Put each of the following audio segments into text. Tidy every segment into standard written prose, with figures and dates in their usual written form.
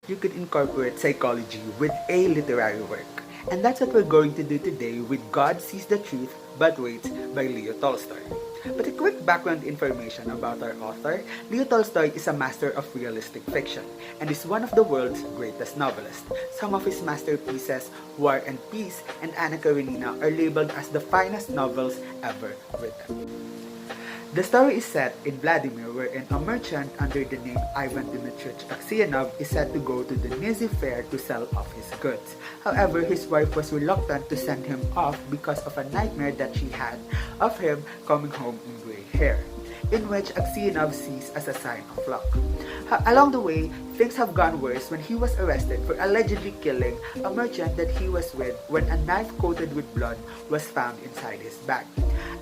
you could incorporate psychology with a literary work. And that's what we're going to do today with God Sees the Truth But Waits by Leo Tolstoy. But a quick background information about our author, Leo Tolstoy is a master of realistic fiction and is one of the world's greatest novelists. Some of his masterpieces, War and Peace and Anna Karenina, are labeled as the finest novels ever written. The story is set in Vladimir, wherein a merchant under the name Ivan Dmitrich Aksionov is set to go to the Nizhny Fair to sell off his goods. However, his wife was reluctant to send him off because of a nightmare that she had of him coming home in gray hair, in which Aksionov sees as a sign of luck. Along the way, things have gone worse when he was arrested for allegedly killing a merchant that he was with when a knife coated with blood was found inside his bag.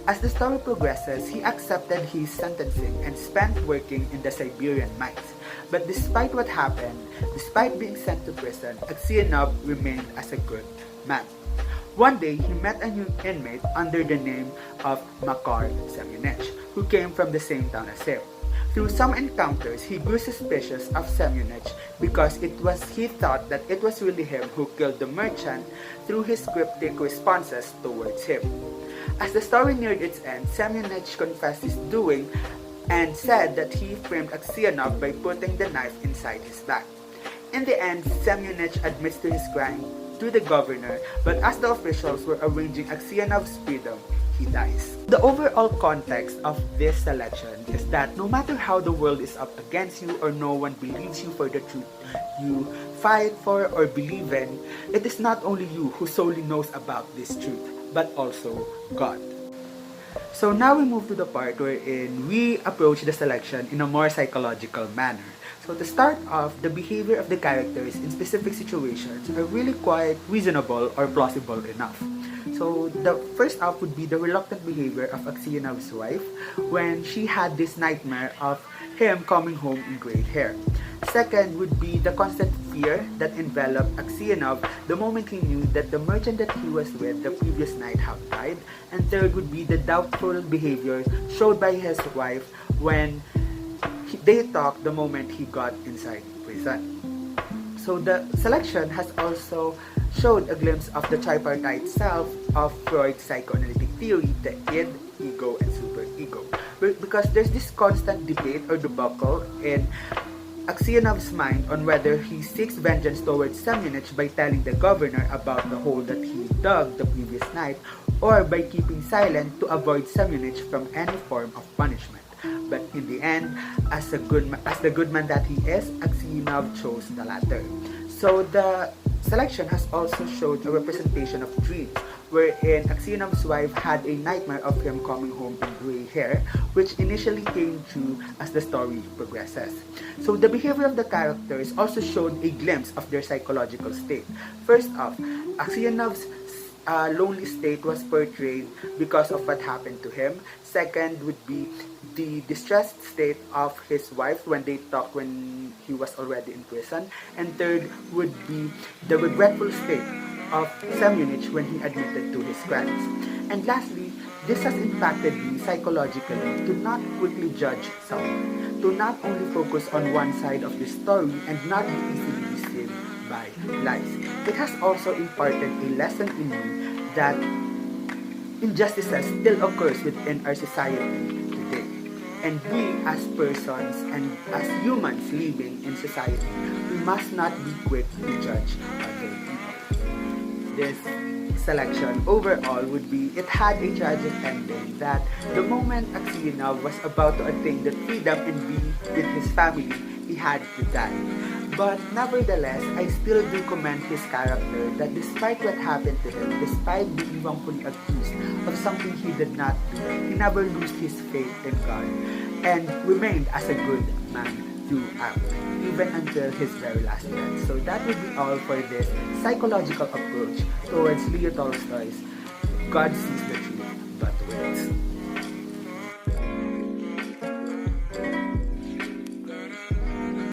As the story progresses, he accepted his sentencing and spent working in the Siberian mines. But despite what happened, despite being sent to prison, Aksionov remained as a good man. One day, he met a new inmate under the name of Makar Semyonich, who came from the same town as him. Through some encounters, he grew suspicious of Semyonich because he thought that it was really him who killed the merchant through his cryptic responses towards him. As the story neared its end, Semyonich confessed his doing and said that he framed Aksionov by putting the knife inside his back. In the end, Semyonich admits to his crime to the governor, but as the officials were arranging Aksionov's freedom, he dies. The overall context of this selection is that no matter how the world is up against you or no one believes you for the truth you fight for or believe in, it is not only you who solely knows about this truth, but also God. So now we move to the part wherein we approach the selection in a more psychological manner. So to start off, the behavior of the characters in specific situations are really quite reasonable or plausible enough. So the first up would be the reluctant behavior of Aksionov's wife when she had this nightmare of him coming home in gray hair. Second would be the constant fear that enveloped Aksionov the moment he knew that the merchant that he was with the previous night had died. And third would be the doubtful behavior showed by his wife when they talked the moment he got inside prison. So the selection has also showed a glimpse of the tripartite self of Freud's psychoanalytic theory, the id, ego, and superego. Because there's this constant debate or debacle in Aksionov's mind on whether he seeks vengeance towards Semyonich by telling the governor about the hole that he dug the previous night, or by keeping silent to avoid Semyonich from any form of punishment. But in the end, as the good man that he is, Aksionov chose the latter. So the selection has also showed a representation of dreams, wherein Aksionov's wife had a nightmare of him coming home in gray hair, which initially came true as the story progresses. So the behavior of the characters also showed a glimpse of their psychological state. First off, Aksionov's lonely state was portrayed because of what happened to him. Second would be the distressed state of his wife when they talked when he was already in prison. And third would be the regretful state of Semyonich when he admitted to his crimes. And lastly, this has impacted me psychologically to not quickly judge someone, to not only focus on one side of the story and not be easily deceived by lies. It has also imparted a lesson in me that injustices still occurs within our society today. And we as persons and as humans living in society, we must not be quick to judge other people. This selection overall would be, it had a tragic ending that the moment Aksionov was about to attain the freedom and be with his family, he had to die. But nevertheless, I still do commend his character that despite what happened to him, despite being wrongfully accused of something he did not do, he never lost his faith in God and remained as a good man throughout, even until his very last breath. So that would be all for this psychological approach towards Leo Tolstoy's God Sees the Truth But Waits.